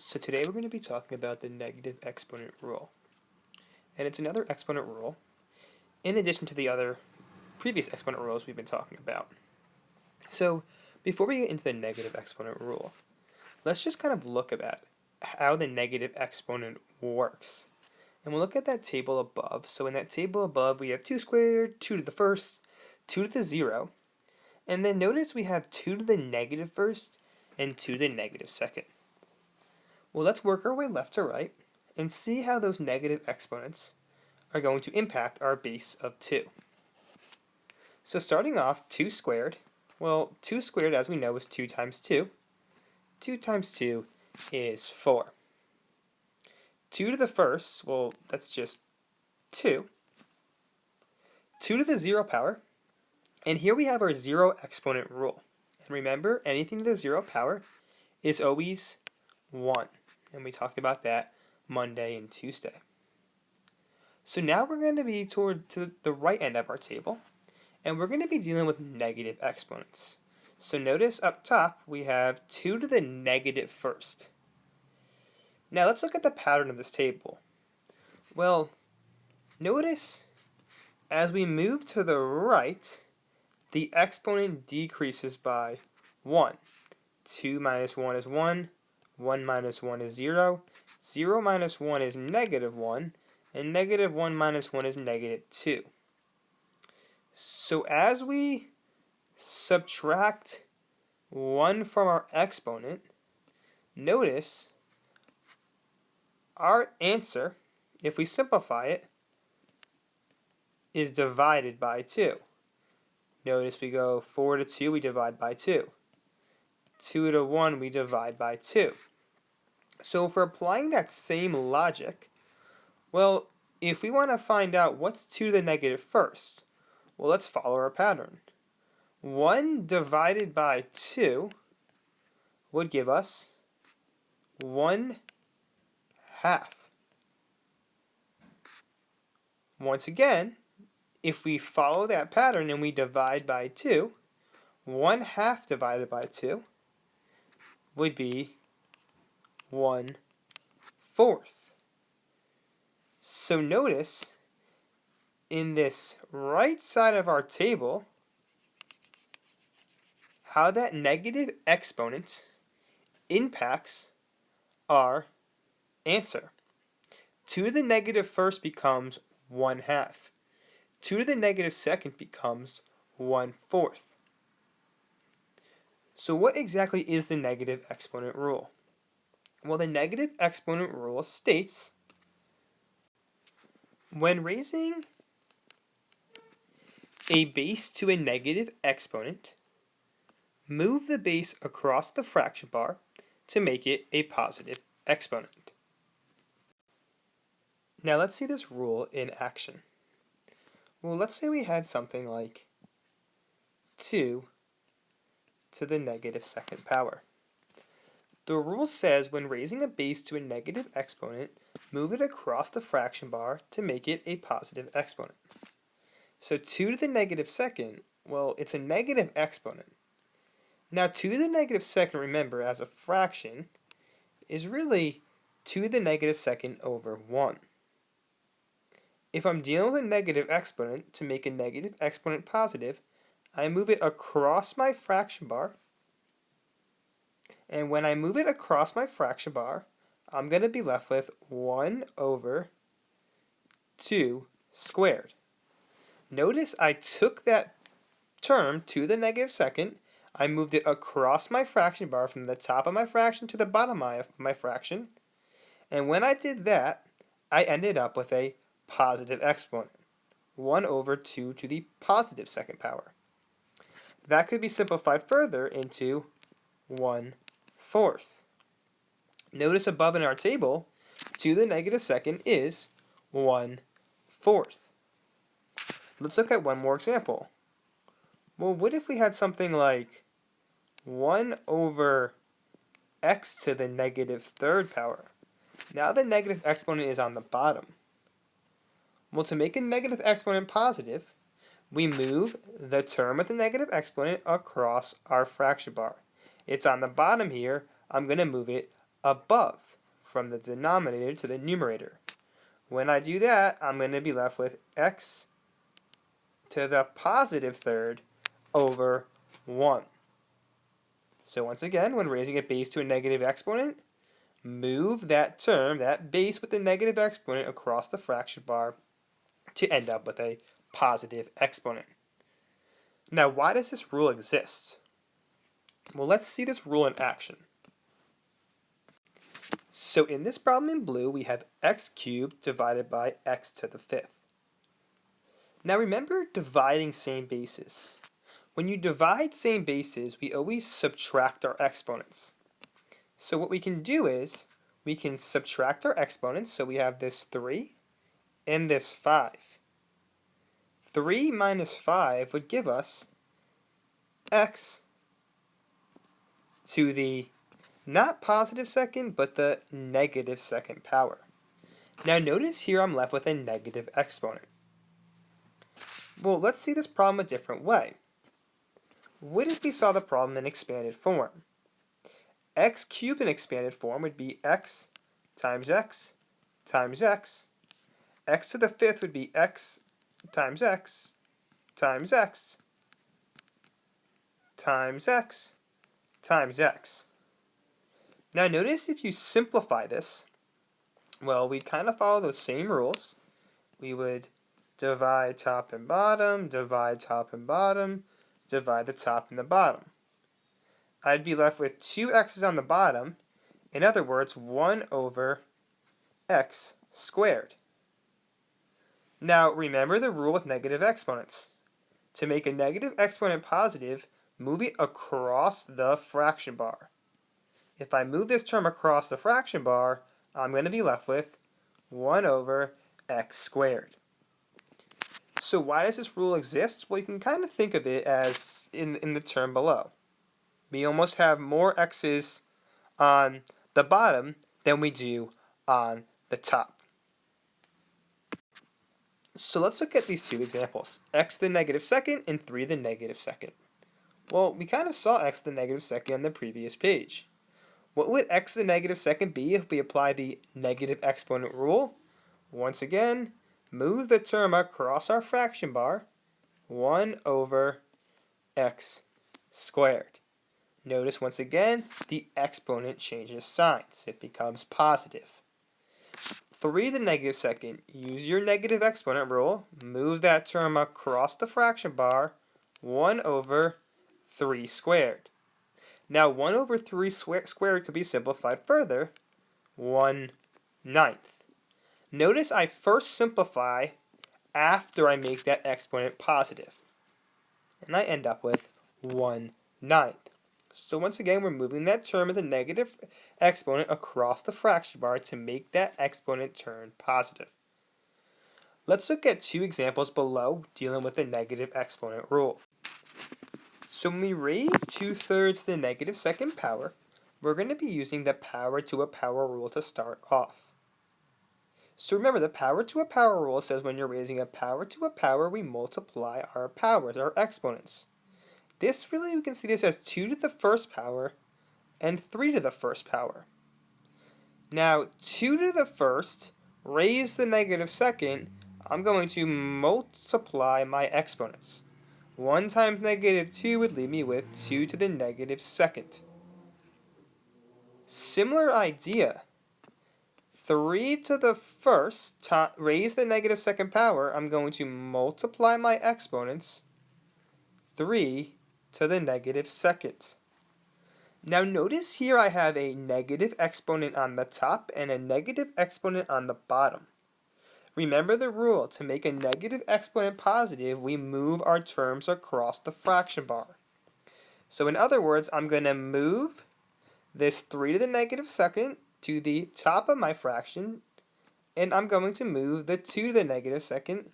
So today we're going to be talking about the negative exponent rule. And it's another exponent rule in addition to the other previous exponent rules we've been talking about. So before we get into the negative exponent rule, let's just kind of look at how the negative exponent works. And we'll look at that table above. So in that table above we have 2 squared, 2 to the first, 2 to the 0. And then notice we have 2 to the negative first and 2 to the negative second. Well, let's work our way left to right and see how those negative exponents are going to impact our base of 2. So starting off, 2 squared. Well, 2 squared, as we know, is 2 times 2. 2 times 2 is 4. 2 to the first, well, that's just 2. 2 to the 0 power. And here we have our 0 exponent rule. And remember, anything to the 0 power is always 1. And we talked about that Monday and Tuesday. So now we're going to be to the right end of our table, and we're going to be dealing with negative exponents. So notice up top we have 2 to the negative first. Now let's look at the pattern of this table. Well, notice as we move to the right, the exponent decreases by 1. 2 minus 1 is 1. 1 minus 1 is 0. 0 minus 1 is negative 1. And negative 1 minus 1 is negative 2. So as we subtract 1 from our exponent, notice our answer, if we simplify it, is divided by 2. Notice we go 4 to 2, we divide by 2. 2 to 1, we divide by 2. So if we're applying that same logic, well, if we want to find out what's 2 to the negative first, well, let's follow our pattern. 1 divided by 2 would give us 1/2. Once again, if we follow that pattern and we divide by 2, 1/2 divided by 2 would be 1/4. So notice in this right side of our table how that negative exponent impacts our answer. 2 to the negative first becomes 1/2. 2 to the negative second becomes 1/4. So what exactly is the negative exponent rule? Well, the negative exponent rule states when raising a base to a negative exponent, move the base across the fraction bar to make it a positive exponent. Now let's see this rule in action. Well, let's say we had something like 2 to the negative second power. The rule says when raising a base to a negative exponent, move it across the fraction bar to make it a positive exponent. So 2 to the negative second, well, it's a negative exponent. Now 2 to the negative second, remember, as a fraction, is really 2 to the negative second over 1. If I'm dealing with a negative exponent, to make a negative exponent positive, I move it across my fraction bar. And when I move it across my fraction bar, I'm going to be left with 1 over 2 squared. Notice I took that term, 2 to the negative second, I moved it across my fraction bar from the top of my fraction to the bottom of my fraction. And when I did that, I ended up with a positive exponent, 1 over 2 to the positive second power. That could be simplified further into 1/4. Notice above in our table, 2 to the negative second is 1/4. Let's look at one more example. Well, what if we had something like 1 over x to the negative third power? Now the negative exponent is on the bottom. Well, to make a negative exponent positive, we move the term with the negative exponent across our fraction bar. It's on the bottom here. I'm going to move it above. from the denominator to the numerator. When I do that, I'm going to be left with x to the positive third over 1. So once again, when raising a base to a negative exponent, move that term, that base with the negative exponent, across the fraction bar to end up with a positive exponent. Now, why does this rule exist? Well, let's see this rule in action. So in this problem in blue, we have x cubed divided by x to the fifth. Now remember dividing same bases. When you divide same bases, we always subtract our exponents. So what we can do is, we can subtract our exponents, so we have this 3 and this 5. 3 minus 5 would give us x to the not positive second, but the negative second power. Now notice here I'm left with a negative exponent. Well, let's see this problem a different way. What if we saw the problem in expanded form? X cubed in expanded form would be x times x times x. X to the fifth would be x times x times x times x times x. Now notice if you simplify this, well, we'd kind of follow those same rules. We would divide top and bottom, divide top and bottom, divide the top and the bottom. I'd be left with 2 x's on the bottom. In other words, 1 over x squared. Now remember the rule with negative exponents. To make a negative exponent positive, move it across the fraction bar. If I move this term across the fraction bar, I'm going to be left with 1 over x squared. So why does this rule exist? Well, you can kind of think of it as in the term below. We almost have more x's on the bottom than we do on the top. So let's look at these two examples, x to the negative second and 3 to the negative second. Well, we kind of saw x to the negative second on the previous page. What would x to the negative second be if we apply the negative exponent rule? Once again, move the term across our fraction bar, 1 over x squared. Notice once again, the exponent changes signs. It becomes positive. 3 to the negative second, use your negative exponent rule, move that term across the fraction bar, 1 over 3 squared. Now 1 over 3 squared could be simplified further, 1/9. Notice I first simplify after I make that exponent positive. And I end up with 1/9. So once again, we're moving that term of the negative exponent across the fraction bar to make that exponent turn positive. Let's look at two examples below dealing with the negative exponent rule. So when we raise 2/3 to the negative second power, we're going to be using the power to a power rule to start off. So remember, the power to a power rule says when you're raising a power to a power, we multiply our powers, our exponents. This really, we can see this as 2 to the first power and 3 to the first power. Now, 2 to the first raised the negative second, I'm going to multiply my exponents. 1 times negative 2 would leave me with 2 to the negative second. Similar idea. 3 to the first, raise the negative second power, I'm going to multiply my exponents, 3 to the negative second. Now notice here I have a negative exponent on the top and a negative exponent on the bottom. Remember the rule, to make a negative exponent positive, we move our terms across the fraction bar. So in other words, I'm going to move this 3 to the negative second to the top of my fraction, and I'm going to move the 2 to the negative second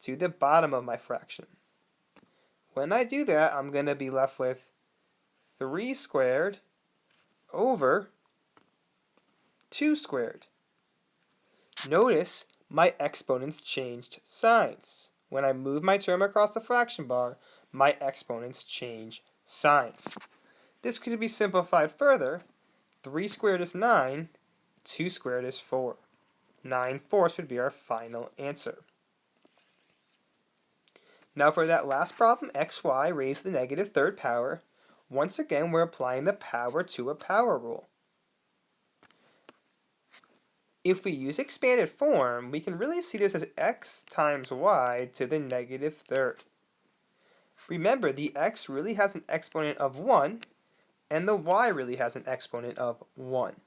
to the bottom of my fraction. When I do that, I'm going to be left with 3 squared over 2 squared. Notice my exponents changed signs. When I move my term across the fraction bar, my exponents change signs. This could be simplified further. 3 squared is 9. 2 squared is 4. 9/4 would be our final answer. Now for that last problem, xy raised to the negative third power, once again we're applying the power to a power rule. If we use expanded form, we can really see this as x times y to the negative third. Remember, the x really has an exponent of 1, and the y really has an exponent of 1.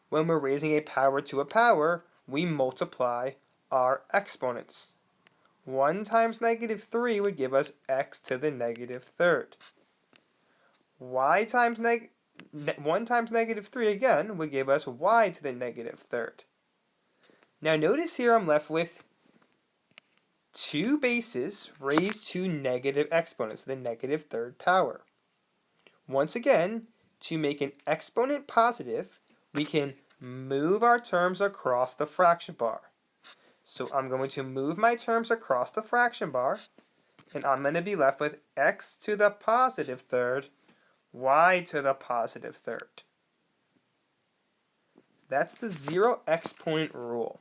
When we're raising a power to a power, we multiply our exponents. 1 times negative 3 would give us x to the negative third. 1 times negative 3 again would give us y to the negative third. Now notice here I'm left with 2 bases raised to negative exponents, the negative third power. Once again, to make an exponent positive, we can move our terms across the fraction bar. So I'm going to move my terms across the fraction bar, and I'm going to be left with x to the positive third, y to the positive third. That's the zero exponent rule.